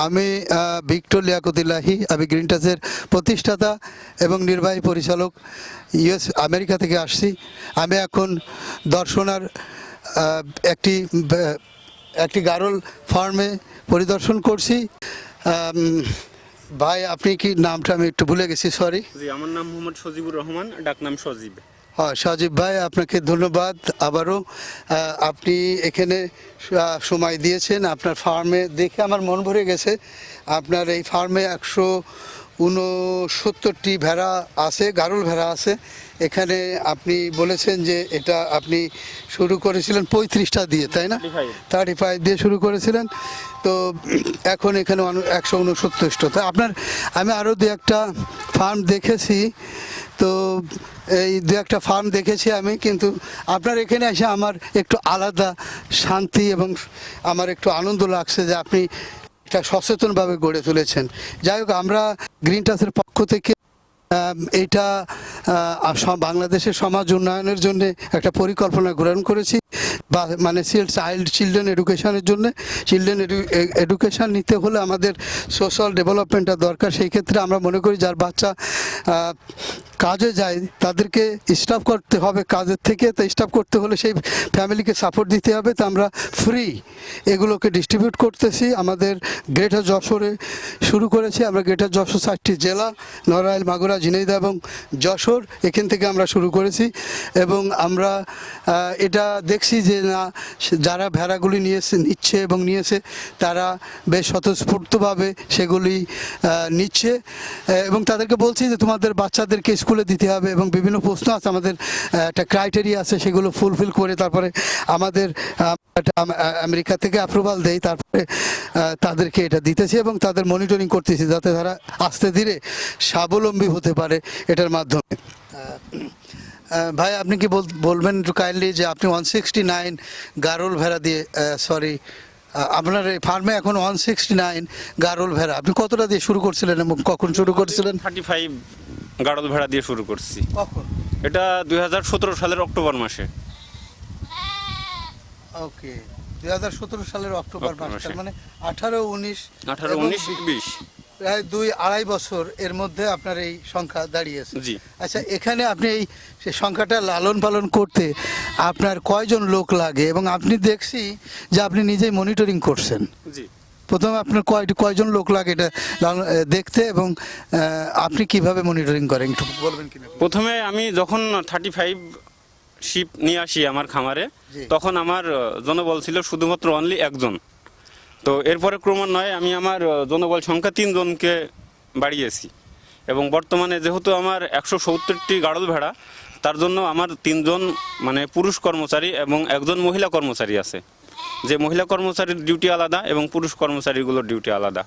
আমি ভিক্টর লিয়াকতুল্লাহি, আমি গ্রিন টাচের প্রতিষ্ঠাতা এবং নির্বাহী পরিচালক। আমেরিকা থেকে আসছি। আমি এখন দর্শনার একটি একটি গারল ফার্মে পরিদর্শন করছি। ভাই, আপনি কি নামটা আমি একটু ভুলে গেছি, সরি। জি, আমার নাম মোহাম্মদ সজিবুর রহমান, ডাকনাম সজীব। হ্যাঁ, সজীব ভাই, আপনাকে ধন্যবাদ আবারও। আপনি এখানে সময় দিয়েছেন। আপনার ফার্মে দেখে আমার মন ভরে গেছে। আপনার এই ফার্মে 169টি ভেড়া আছে, গারল ভেড়া আছে। এখানে আপনি বলেছেন যে এটা আপনি শুরু করেছিলেন 35টা দিয়ে, তাই না? 35 দিয়ে শুরু করেছিলেন। তো এখন এখানে 169টা। আমি আরও দু একটা ফার্ম দেখেছি। তো এই দু একটা ফার্ম দেখেছি আমি, কিন্তু আপনার এখানে এসে আমার একটু আলাদা শান্তি এবং আমার একটু আনন্দ লাগছে যে আপনি এটা সচেতনভাবে গড়ে তুলেছেন। যাই হোক, আমরা গ্রিন টাচের পক্ষ থেকে এটা বাংলাদেশের সমাজ উন্নয়নের জন্য একটা পরিকল্পনা গ্রহণ করেছি, বা মানে চিলড্রেন এডুকেশনের জন্য। চিলড্রেন এডুকেশন নিতে হলে আমাদের সোশ্যাল ডেভেলপমেন্টটা দরকার। সেই ক্ষেত্রে আমরা মনে করি যার বাচ্চা কাজে যায় তাদেরকে স্টাফ করতে হবে কাজের থেকে। তো স্টাফ করতে হলে সেই ফ্যামিলিকে সাপোর্ট দিতে হবে। তো আমরা ফ্রি এগুলোকে ডিস্ট্রিবিউট করতেছি। আমাদের গ্রেটার যশোরে শুরু করেছি। আমরা গ্রেটার যশোর 4টি জেলা, নড়াইল, মাগুরা, ঝিনাইদহ এবং যশোর, এখান থেকে আমরা শুরু করেছি। এবং আমরা এটা দেখছি যে না, যারা ভেড়াগুলি নিচ্ছে এবং নিয়েছে তারা বেশ স্বতঃস্ফূর্তভাবে সেগুলি নিচ্ছে। এবং তাদেরকে বলছি যে তোমাদের বাচ্চাদেরকে স্কুলে দিতে হবে, এবং বিভিন্ন প্রশ্ন আছে, আমাদের একটা ক্রাইটেরিয়া আছে, সেগুলো ফুলফিল করে তারপরে আমাদের আমেরিকা থেকে অ্যাপ্রুভাল দেয়, তারপরে তাদেরকে এটা দিতেছি এবং তাদের মনিটরিং করতেছি যাতে তারা আস্তে ধীরে স্বাবলম্বী হতে পারে এটার মাধ্যমে। ভাই, আপনি কি বলবেন একটু কাইন্ডলি যে আপনি 169 গারল ভেড়া দিয়ে, সরি, আপনার এই ফার্মে এখন 169 গারল ভেড়া, আপনি কতটা দিয়ে শুরু করছিলেন এবং কখন শুরু করছিলেন? 35 গাড়ল ভেড়া দিয়ে শুরু করছি। কখন? এটা 2017 সালের অক্টোবর মাসে। ওকে, 2017 সালের অক্টোবর মাসে, মানে 18, 19, 20 প্রায় 2-2.5 বছর এর মধ্যে আপনার এই সংখ্যা দাঁড়িয়েছে। জি। আচ্ছা, এখানে আপনি এই সংখ্যাটা লালন পালন করতে আপনার কয়জন লোক লাগে? এবং আপনি দেখছি যে আপনি নিজেই মনিটরিং করছেন। জি। প্রথমে আপনার কয়জন লোক লাগে এটা দেখতে, এবং আপনি কিভাবে মনিটরিং করেন একটু বলবেন কিনা? প্রথমে আমি যখন 35 শিপ নিয়ে আসি আমার খামারে, তখন আমার জনবল ছিল শুধুমাত্র অনলি একজন। তো এরপরে ক্রমান্বয়ে আমি আমার জনবল সংখ্যা 3 জনকে বাড়িয়েছি। এবং বর্তমানে যেহেতু আমার 170টি গাড়ল ভেড়া, তার জন্য আমার 3 জন মানে পুরুষ কর্মচারী এবং একজন মহিলা কর্মচারী আছে। যে মহিলা কর্মচারীর ডিউটি আলাদা এবং পুরুষ কর্মচারীগুলোর ডিউটি আলাদা।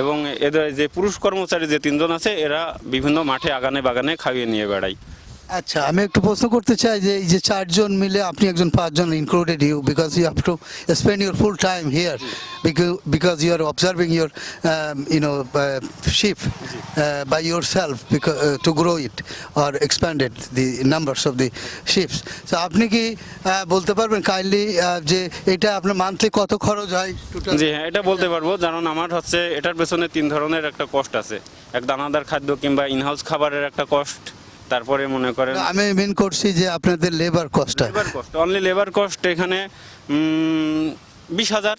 এবং এদের যে পুরুষ কর্মচারী যে 3 জন আছে, এরা বিভিন্ন মাঠে আগানে বাগানে খাইয়ে নিয়ে বেড়ায়। আচ্ছা, আমি একটু প্রশ্ন করতে চাই যে এই যে 4 জন মিলে আপনি একজন 5 জন included you, because you have to spend your full time here, because you are observing your sheep by yourself, because to grow it or expand it, the numbers of the sheep. So আপনি কি বলতে পারবেন kindly যে এটা আপনার monthly কত খরচ হয় টোটাল? জি হ্যাঁ, এটা বলতে পারবো। কারণ আমার হচ্ছে এটার পেছনে 3 ধরনের একটা কষ্ট আছে। এক দানাদার খাদ্য কিংবা ইনহাউস খাবারের একটা কষ্ট, তারপরে মনে করেন আমি মেন করছি যে আপনাদের labour cost, only labour cost এখানে 20,000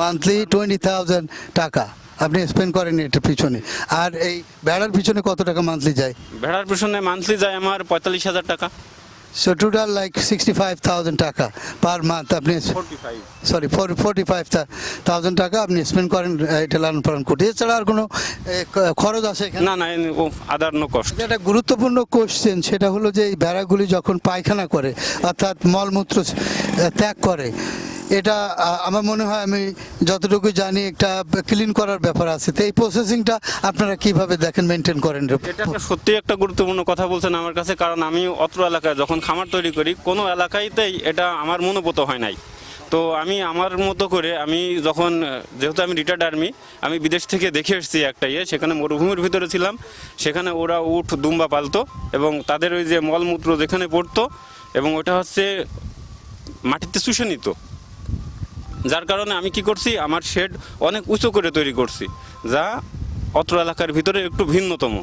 মান্থলি 20,000 টাকা আপনি স্পেন্ড করেন এটার পিছনে। আর এই ভেড়ার পিছনে কত টাকা মান্থলি যায়? ভেড়ার পিছনে মান্থলি যায় আমার 45,000 টাকা। সো টোটাল লাইক 65,000 টাকা পার মান্থ আপনি, সরি 45,000 টাকা আপনি স্পেন্ড করেন এটা লালন পালন করতে। এছাড়া আর কোনো খরচ আছে এখানে? না, আদার নো কস্ট। একটা গুরুত্বপূর্ণ কোশ্চেন, সেটা হলো যে এই ভেড়াগুলি যখন পায়খানা করে অর্থাৎ মলমূত্র ত্যাগ করে, এটা আমার মনে হয়, আমি যতটুকু জানি, একটা ক্লিন করার ব্যাপার আছে। তো এই প্রসেসিংটা আপনারা কিভাবে দেখেন, মেনটেন করেন? এটা সত্যি একটা গুরুত্বপূর্ণ কথা বলছেন আমার কাছে। কারণ আমি অত্র এলাকায় যখন খামার তৈরি করি, কোনো এলাকাতেই এটা আমার মনোভূত হয় নাই। তো আমি আমার মতো করে, আমি যখন, যেহেতু আমি রিটায়ার্ড আর্মি, আমি বিদেশ থেকে দেখে এসেছি একটা সেখানে মরুভূমির ভিতরে ছিলাম। সেখানে ওরা উট দুম্বা পালতো এবং তাদের ওই যে মলমূত্র যেখানে পড়তো এবং ওটা হচ্ছে মাটিতে শুষে নিত। যার কারণে আমি কি করছি, আমার শেড অনেক উঁচু করে তৈরি করছি, যা অত্র এলাকার ভিতরে একটু ভিন্নতম।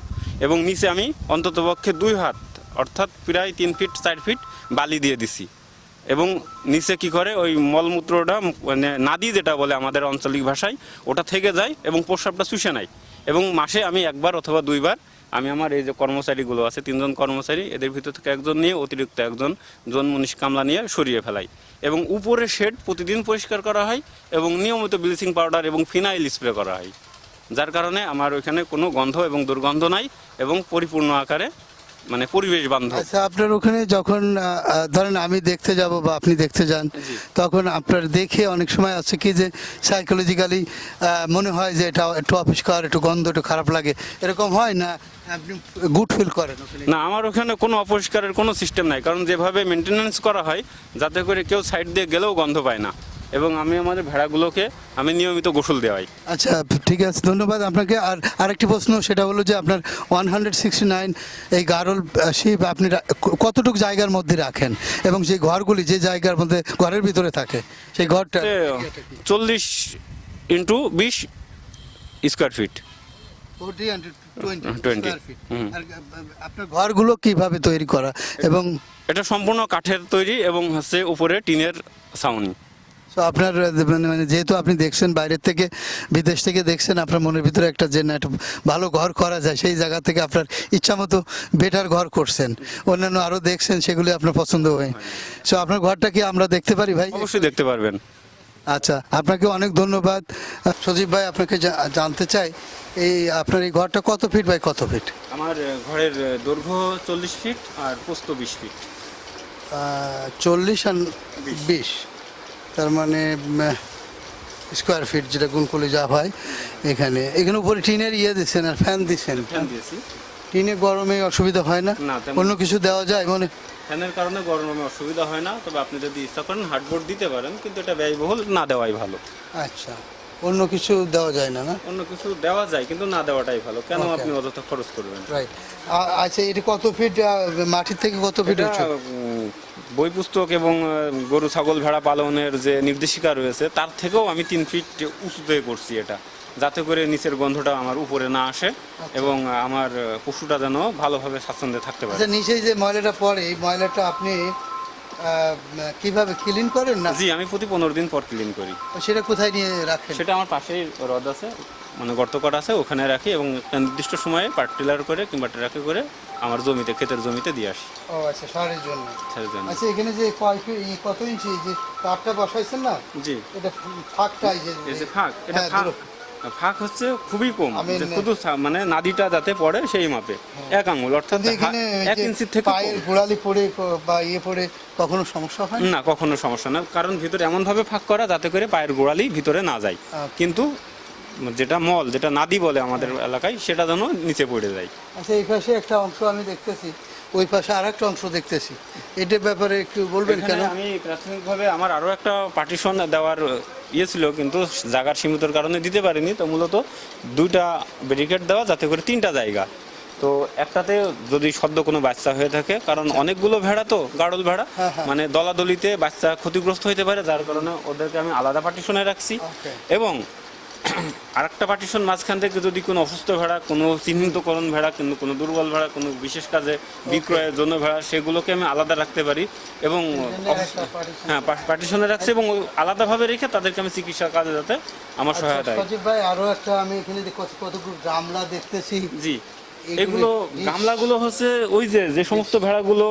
এবং নিচে আমি অন্ততপক্ষে 2 হাত অর্থাৎ প্রায় 3 ফিট 4 ফিট বালি দিয়ে দিছি। এবং নিচে কি করে ওই মলমূত্রটা, মানে নাদি যেটা বলে আমাদের আঞ্চলিক ভাষায়, ওটা থেকে যায় এবং প্রস্রাবটা চুষে নেয়। এবং মাসে আমি 1বার অথবা 2বার আমি আমার এই যে কর্মচারীগুলো আছে, 3 জন কর্মচারী, এদের ভিতর থেকে একজন নিয়ে অতিরিক্ত একজন মনীষ কামলা নিয়ে সরিয়ে ফেলাই। এবং উপরে শেড প্রতিদিন পরিষ্কার করা হয় এবং নিয়মিত ব্লিচিং পাউডার এবং ফিনাইল স্প্রে করা হয়, যার কারণে আমার ওইখানে কোনো গন্ধ এবং দুর্গন্ধ নাই এবং পরিপূর্ণ আকারে মানে পরিবেশ বান্ধব। আচ্ছা, আপনার ওখানে যখন ধরেন আমি দেখতে যাব বা আপনি দেখতে যান, তখন আপনার দেখে অনেক সময় আছে কি যে সাইকোলজিক্যালি মনে হয় যে এটা একটু অপরিষ্কার, একটু গন্ধ, একটু খারাপ লাগে, এরকম হয় না? আপনি গুড ফিল করেন ওখানে? না, আমার ওখানে কোনো অপরিষ্কারের কোনো সিস্টেম নাই, কারণ যেভাবে মেনটেন্যান্স করা হয় যাতে করে কেউ সাইড দিয়ে গেলেও গন্ধ পায় না। এবং আমি আমাদের ভেড়াগুলোকে আমি নিয়মিত গোসল দেওয়াই। আচ্ছা, ঠিক আছে, ধন্যবাদ আপনাকে। আর আরেকটি প্রশ্ন, সেটা হলো যে আপনার 169 এই গারল শিপ আপনি কতটুকু জায়গার মধ্যে রাখেন, এবং যে ঘরগুলি যে জায়গার মধ্যে ঘরের ভিতরে থাকে সেই ঘরটা 40 × 20 square feet. 40 and 20 20 square feet. আর আপনার ঘরগুলো কিভাবে তৈরি করা? এবং এটা সম্পূর্ণ কাঠের তৈরি এবং হচ্ছে উপরে টিনের ছাউনি। তো আপনার মানে যেহেতু আপনি দেখছেন বাইরের থেকে, বিদেশ থেকে দেখছেন, আপনার মনের ভিতরে একটা যে না একটা ভালো ঘর করা যায়, সেই জায়গা থেকে আপনার ইচ্ছা মতো বেটার ঘর করছেন। অন্যান্য আরও দেখছেন, সেগুলি আপনার পছন্দ হয়। সো আপনার ঘরটা কি আমরা দেখতে পারি ভাই? অবশ্যই দেখতে পারবেন। আচ্ছা, আপনাকে অনেক ধন্যবাদ। সজীব ভাই, আপনাকে জানতে চাই, এই আপনার এই ঘরটা কত ফিট বাই কত ফিট? আমার ঘরের দৈর্ঘ্য 40 ফিট আর প্রস্থ 20 ফিট। 40 আর 20, তার মানে স্কোয়ার ফিট, যেটা গুণ করলে যা হয়। এখানে উপরে টিনের দিচ্ছেন আর ফ্যান দিচ্ছেন? ফ্যান দিয়েছি। টিনে গরমে অসুবিধা হয় না? না, তেমন অন্য কিছু দেওয়া যায় মানে? ফ্যানের কারণে গরমে অসুবিধা হয় না, তবে আপনি যদি ইচ্ছা করেন হার্ডবোর্ড দিতে পারেন, কিন্তু এটা ব্যয়বহুল, না দেওয়াই ভালো। আচ্ছা, অন্য কিছু দেওয়া যায় না? না, অন্য কিছু দেওয়া যায় কিন্তু না দেওয়াটাই ভালো। কেন Okay. আপনি অযথা খরচ করবেন? রাইট। আচ্ছা, এটা কত ফিট মাটির থেকে কত ফিট এটা উঁচু? বই পুস্তক এবং গরু ছাগল ভেড়া পালনের যে নির্দেশিকা রয়েছে তার থেকেও আমি 3 ফিট উঁচুতে করছি এটা, যাতে করে নিচের গন্ধটা আমার উপরে না আসে এবং আমার পশুটা যেন ভালোভাবে স্বাচ্ছন্দ্যে থাকতে পারে। আচ্ছা, নিচে যে ময়লাটা পড়ে, এই ময়লাটা আপনি কিভাবে ক্লিন করেন না? জি, আমি প্রতি 15 দিন পর ক্লিন করি। সেটা কোথায় নিয়ে রাখেন? সেটা আমার পাশেই হ্রদ আছে, মানে গর্ত করা আছে, ওখানে রাখি এবং একটা নির্দিষ্ট সময়ে পার্টিলার করে কিংবা ট্রাকে করে আমার জমিতে, ক্ষেতের জমিতে দিয়ে আসি। ও আচ্ছা, সারের জন্য। সারের জন্য। আচ্ছা, এখানে যে কত ইঞ্চি যে কাঠটা বসাইছেন না? জি, এটা ফাঁকটা এই যে ফাঁক, এটা হ্যাঁ, ফাঁক হচ্ছে খুবই কম, আমি- যে শুধু মানে নাদিটা যাতে পড়ে সেই মাপে 1 আঙুল, অর্থাৎ এখানে 1 ইঞ্চি থেকে পায়ের গোড়ালি পড়ে বা পড়ে কখনো সমস্যা হয় না, কখনো সমস্যা না, কারণ ভিতরে এমন ভাবে ফাঁক করা যাতে করে পায়ের গোড়ালি ভিতরে না যায়। কিন্তু যেটা মল, যেটা নাদি বলে আমাদের এলাকায়, সেটা যেন নিচে পড়ে যায়। আচ্ছা, এই পাশে একটা অংশ আমি দেখতেছি, ওই পাশে আর একটা অংশ দেখতেছি, এটার ব্যাপারে একটু বলবেন কেন? আমি প্রাথমিকভাবে আমার আরও একটা পার্টিশন দেওয়ার ছিল, কিন্তু জায়গার সীমিতর কারণে দিতে পারিনি। তো মূলত 2টা ব্যারিকেড দেওয়া, যাতে করে 3টা জায়গা। তো একটাতে যদি সদ্য কোনো বাচ্চা হয়ে থাকে, কারণ অনেকগুলো ভেড়া তো গাড়ল ভেড়া, মানে দলাদলিতে বাচ্চা ক্ষতিগ্রস্ত হতে পারে, যার কারণে ওদেরকে আমি আলাদা পার্টিশনে রাখছি। এবং আরেকটা পার্টিশন মাঝখান থেকে যদি কোনো অসুস্থ ভেড়া, কোনো চিহ্নিতকরণ ভেড়া, কিন্তু কোনো দুর্বল ভেড়া, কোনো বিশেষ কাজে বিক্রয়ের জন্য ভেড়া, সেগুলোকে আমি আলাদা রাখতে পারি এবং হ্যাঁ পার্টিশনে রাখছি এবং আলাদাভাবে রেখে তাদেরকে আমি চিকিৎসার কাজে যাতে আমার সহায়তা হয়। সজীব ভাই, আরো একটা আমি এখানে কতগুলো গামলা দেখতেছি। জি, এগুলো গামলাগুলো হচ্ছে ওই যে সমস্ত ভেড়াগুলো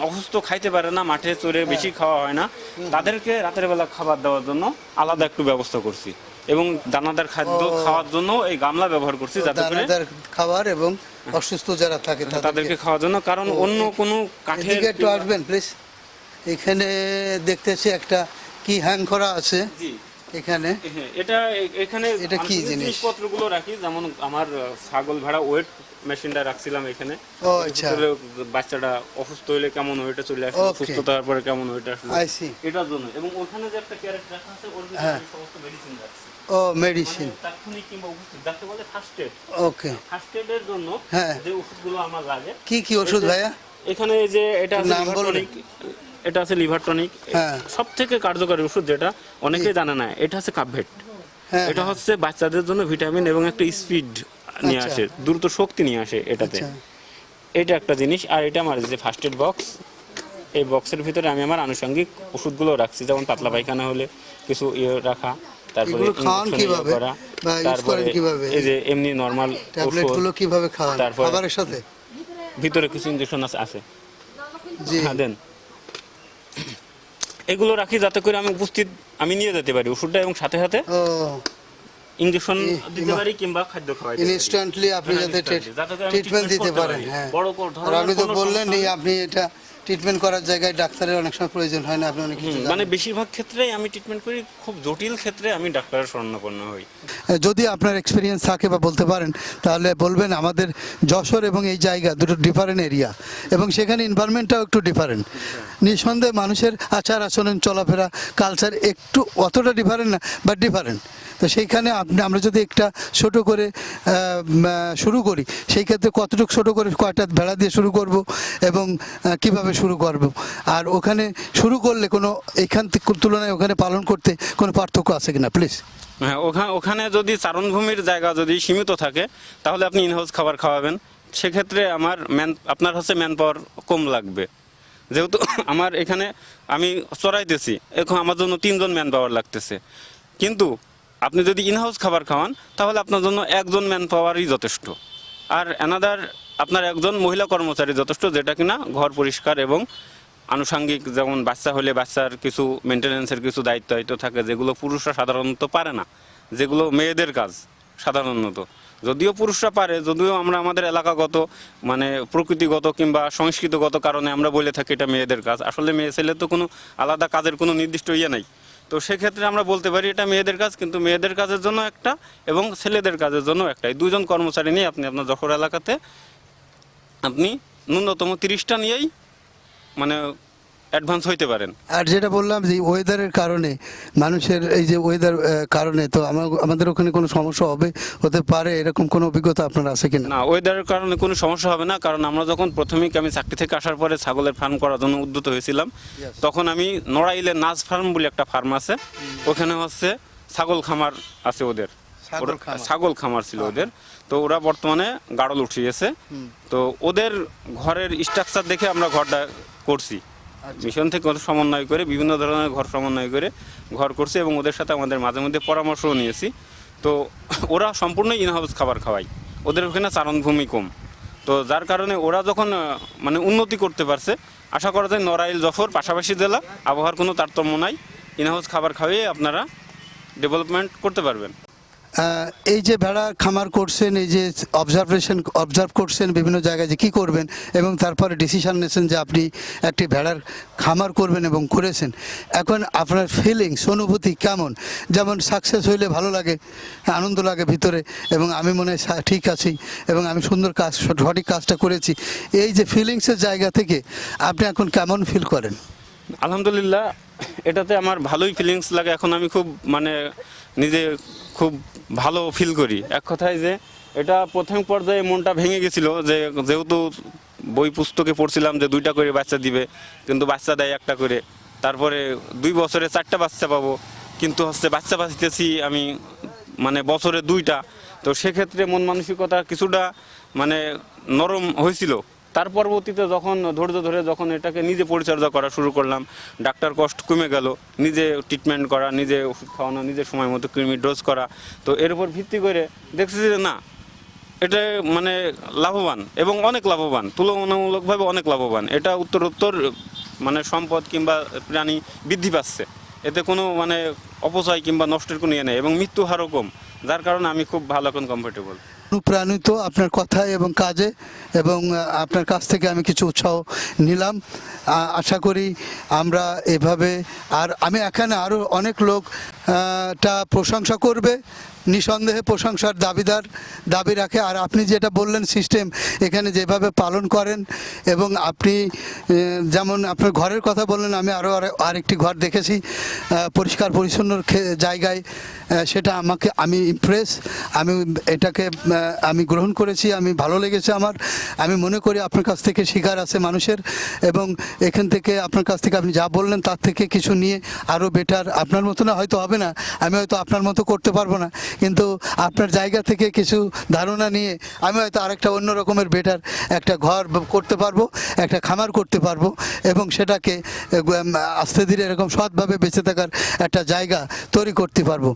অসুস্থ, খাইতে পারে না, মাঠে চড়ে বেশি খাওয়া হয় না, তাদেরকে রাতের বেলা খাবার দেওয়ার জন্য আলাদা একটু ব্যবস্থা করছি এবং দানাদার খাদ্য খাওয়ার জন্য এই গামলা ব্যবহার করছি, যাতে করে দানাদার খাবার এবং অসুস্থ যারা থাকে তাদেরকে খাওয়ার জন্য। কারণ অন্য কোনো কাঠের, একটু আসবেন প্লিজ। এখানে দেখতেছি একটা কি হ্যাং করা আছে এখানে, এটা কি জিনিসপত্রগুলো রাখি, যেমন আমার ছাগল ভেড়া ওয়েট মেশিনটা রাখছিলাম এখানে। ও আচ্ছা, বাচ্চাটা অসুস্থ হলে কেমন ওয়েটে চলে আসে, সুস্থ হওয়ার পরে কেমন ওয়েট আসলো, এটার জন্য। এবং ওখানে যে একটা ক্যারেট রাখা আছে, ওর ভিতরে সমস্ত মেডিসিন রাখছি। ও, মেডিসিন তাৎক্ষণিক কিংবা উপস্থিত, যাকে বলে ফার্স্ট এড। ওকে, ফার্স্ট এডের জন্য যে ওষুধগুলো আমার লাগে। কি কি ওষুধ ভাইয়া? এখানে যে এটা নাম বলুন। এটা আছে লিভার টনিক। হ্যাঁ। সব থেকে কার্যকরী ওষুধ যেটা অনেকেই জানে না, এটা হচ্ছে কাপভেট। হ্যাঁ, এটা হচ্ছে বাচ্চাদের জন্য ভিটামিন এবং একটা স্পিড নিয়ে আচ্ছা। আসে, দ্রুত শক্তি নিয়ে আসে এটাতে। আচ্ছা। এটা একটা জিনিস। আর এটা আমার যে ফার্স্ট এড বক্স, এই বক্সের ভিতরে আমি আমার আনুষঙ্গিক ওষুধগুলো রাখছি, যেমন পাতলা পায়খানা হলে কিছু রাখা, তারপরে এগুলো খাওয়ান injection কিভাবে করা, বা ইউজ তারপরে করেন কিভাবে? এই যে এমনি নর্মাল ট্যাবলেট ওষুধ, গুলো কিভাবে খাওয়ান? তারপরে খাবারের সাথে? ভিতরে কিছু ইনজেকশন আছে। জি। হ্যাঁ, দেন। এগুলো রাখি যাতে করে আমি উপস্থিত আমি নিয়ে যেতে পারি ওষুধটা, এবং সাথে সাথে ও, ইনজেকশন দিতে পারি কিংবা খাদ্য খাওয়াইতে পারি। ইনস্ট্যান্টলি আপনি হ্যাঁ, যাতে instantly, যাতে করে আমি ট্রিটমেন্ট দিতে করতে পারেন। পারি। হ্যাঁ, বড় আর আপনি তো কোনো বললেন সমস্যা আপনি এটা ট্রিটমেন্ট করার জায়গায় ডাক্তারের অনেক সময় প্রয়োজন হয় না, আপনি অনেক কিছু মানে জানেন। বেশিরভাগ ক্ষেত্রেই আমি ট্রিটমেন্ট করি, খুব জটিল ক্ষেত্রে আমি ডাক্তারের শরণাপন্ন হই। যদি আপনার এক্সপিরিয়েন্স থাকে বা বলতে পারেন, তাহলে বলবেন। আমাদের যশোর এবং এই জায়গা দুটো ডিফারেন্ট এরিয়া, এবং সেখানে এনভায়রনমেন্টটাও একটু ডিফারেন্ট। নিঃসন্দেহে মানুষের আচার আচরণ, চলাফেরা, কালচার একটু অতটা ডিফারেন্ট না, বাট ডিফারেন্ট। তো সেইখানে আমরা যদি একটা ছোট করে শুরু করি, সেই ক্ষেত্রে কতটুকু ছোট করে, কয়টা ভেড়া দিয়ে শুরু করব এবং কিভাবে শুরু করব, আর ওখানে শুরু করলে কোনো এখান থেকে তুলনায় ওখানে পালন করতে কোনো পার্থক্য আছে কিনা, প্লিজ। হ্যাঁ, ওখানে যদি চারণভূমির জায়গা যদি সীমিত থাকে, তাহলে আপনি ইনহাউস খাবার খাওয়াবেন। সেক্ষেত্রে আপনার হচ্ছে ম্যান পাওয়ার কম লাগবে। যেহেতু আমার এখানে আমি চড়াইতেছি, এখন আমার জন্য 3 জন ম্যান পাওয়ার লাগতেছে। কিন্তু আপনি যদি ইনহাউস খাবার খাওয়ান, তাহলে আপনার জন্য 1 জন ম্যান পাওয়ারই যথেষ্ট। আর আপনার 1 জন মহিলা কর্মচারী যথেষ্ট, যেটা কিনা ঘর পরিষ্কার এবং আনুষঙ্গিক, যেমন বাচ্চা হলে বাচ্চার কিছু মেনটেন্যান্সের কিছু দায়িত্ব থাকে, যেগুলো পুরুষরা সাধারণত পারে না, যেগুলো মেয়েদের কাজ সাধারণত। যদিও পুরুষরা পারে, যদিও আমরা আমাদের এলাকাগত মানে প্রকৃতিগত কিংবা সংস্কৃতিগত কারণে আমরা বলে থাকি এটা মেয়েদের কাজ। আসলে মেয়ে ছেলে তো কোনো আলাদা কাজের কোনো নির্দিষ্ট নাই। তো সেক্ষেত্রে আমরা বলতে পারি এটা মেয়েদের কাজ, কিন্তু মেয়েদের কাজের জন্য একটা এবং ছেলেদের কাজের জন্য একটা, 2 জন কর্মচারী নিয়ে আপনি আপনার যশোর এলাকাতে আপনি ন্যূনতম 30টা নিয়েই মানে অ্যাডভান্স হইতে পারেন। আর যেটা বললাম যে ওয়েদারের কারণে, মানুষের এই যে ওয়েদার কারণে, তো আমাদের ওখানে কোনো সমস্যা হতে পারে, এরকম কোনো অভিজ্ঞতা আপনার আছে কিনা? না, ওয়েদারের কারণে কোনো সমস্যা হবে না, কারণ আমরা যখন প্রথমেই আমি চাকরি থেকে আসার পরে ছাগলের ফার্ম করার জন্য উদ্যত হয়েছিলাম, তখন আমি নড়াইলে নাজ ফার্ম বলে একটা ফার্ম আছে, ওখানে হচ্ছে ছাগল খামার আছে ওদের, ছাগল খামার ছিল ওদের। তো ওরা বর্তমানে গাড়ল উঠিয়েছে। তো ওদের ঘরের স্ট্রাকচার দেখে আমরা ঘরটা করছি, মিশন থেকে সমন্বয় করে বিভিন্ন ধরনের ঘর সমন্বয় করে ঘর করছি, এবং ওদের সাথে আমাদের মাঝে মধ্যে পরামর্শও নিয়েছি। তো ওরা সম্পূর্ণ ইনহাউস খাবার খাওয়ায়, ওদের ওখানে চারণভূমি কম। তো যার কারণে ওরা যখন মানে উন্নতি করতে পারছে, আশা করা যায় নড়াইল যশোর পাশাপাশি জেলা, আবহাওয়ার কোনো তারতম্য নাই, ইনহাউস খাবার খাওয়িয়ে আপনারা ডেভেলপমেন্ট করতে পারবেন। এই যে ভেড়া খামার করছেন, এই যে অবজার্ভ করছেন বিভিন্ন জায়গায় যে কী করবেন, এবং তারপরে ডিসিশন নিয়েছেন যে আপনি একটি ভেড়ার খামার করবেন এবং করেছেন, এখন আপনার ফিলিংস, অনুভূতি কেমন? যেমন সাকসেস হইলে ভালো লাগে, আনন্দ লাগে ভিতরে, এবং আমি মনে হয় ঠিক আছি এবং আমি সুন্দর কাজ, সঠিক কাজটা করেছি, এই যে ফিলিংসের জায়গা থেকে আপনি এখন কেমন ফিল করেন? আলহামদুলিল্লাহ, এটাতে আমার ভালোই ফিলিংস লাগে। এখন আমি খুব মানে নিজে খুব ভালো ফিল করি। এক কথায় যে এটা প্রথম পর্যায়ে মনটা ভেঙে গেছিল, যেহেতু বই পুস্তকে পড়ছিলাম যে 2টা করে বাচ্চা দিবে, কিন্তু বাচ্চা দেয় 1টা করে। তারপরে 2 বছরে 4টা বাচ্চা পাবো, কিন্তু হচ্ছে বাচ্চা বাঁচিতেছি আমি মানে বছরে 2টা। তো সেক্ষেত্রে মন মানসিকতা কিছুটা মানে নরম হয়েছিল। তার পরবর্তীতে যখন ধৈর্য ধরে যখন এটাকে নিজে পরিচর্যা করা শুরু করলাম, ডাক্তার কষ্ট কমে গেল, নিজে ট্রিটমেন্ট করা, নিজে ওষুধ খাওয়ানো, নিজে সময় মতো কৃমি ডোজ করা, তো এর উপর ভিত্তি করে দেখছি যে না, এটা মানে লাভবান এবং অনেক লাভবান, তুলনামূলকভাবে অনেক লাভবান। এটা উত্তরোত্তর মানে সম্পদ কিংবা প্রাণী বৃদ্ধি পাচ্ছে, এতে কোনো মানে অপচয় কিংবা নষ্টের কোনো নেই, এবং মৃত্যু হারও কম, যার কারণে আমি খুব ভালো এখন কমফোর্টেবল। অনুপ্রাণিত আপনার কথায় এবং কাজে, এবং আপনার কাছ থেকে আমি কিছু উৎসাহ নিলাম। আশা করি আমরা এভাবে, আর আমি এখানে আরও অনেক লোক টা প্রশংসা করবে, নিঃসন্দেহে প্রশংসার দাবি রাখে। আর আপনি যেটা বললেন সিস্টেম এখানে যেভাবে পালন করেন, এবং আপনি যেমন আপনার ঘরের কথা বললেন, আমি আরেকটি ঘর দেখেছি পরিষ্কার পরিচ্ছন্ন জায়গায়, সেটা আমি ইমপ্রেস, আমি এটাকে আমি গ্রহণ করেছি, আমি ভালো লেগেছে আমার। আমি মনে করি আপনার কাছ থেকে শিকার আছে মানুষের, এবং এখান থেকে আপনার কাছ থেকে আপনি যা বললেন তার থেকে কিছু নিয়ে আরও বেটার, আপনার মতো না হয়তো হবে না, আমি হয়তো আপনার মতো করতে পারবো না, কিন্তু আপনার জায়গা থেকে কিছু ধারণা নিয়ে আমি হয়তো আরেকটা অন্য রকমের বেটার একটা ঘর করতে পারবো, একটা খামার করতে পারবো, এবং সেটাকে আস্তে ধীরে এরকম সৎভাবে বেঁচে থাকার একটা জায়গা তৈরি করতে পারবো।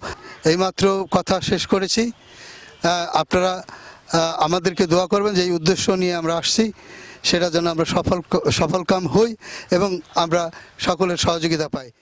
এইমাত্র কথা শেষ করেছি। আপনারা আমাদেরকে দোয়া করবেন যে এই উদ্দেশ্য নিয়ে আমরা আসছি সেটা যেন আমরা সফলকাম হই এবং আমরা সকলের সহযোগিতা পাই।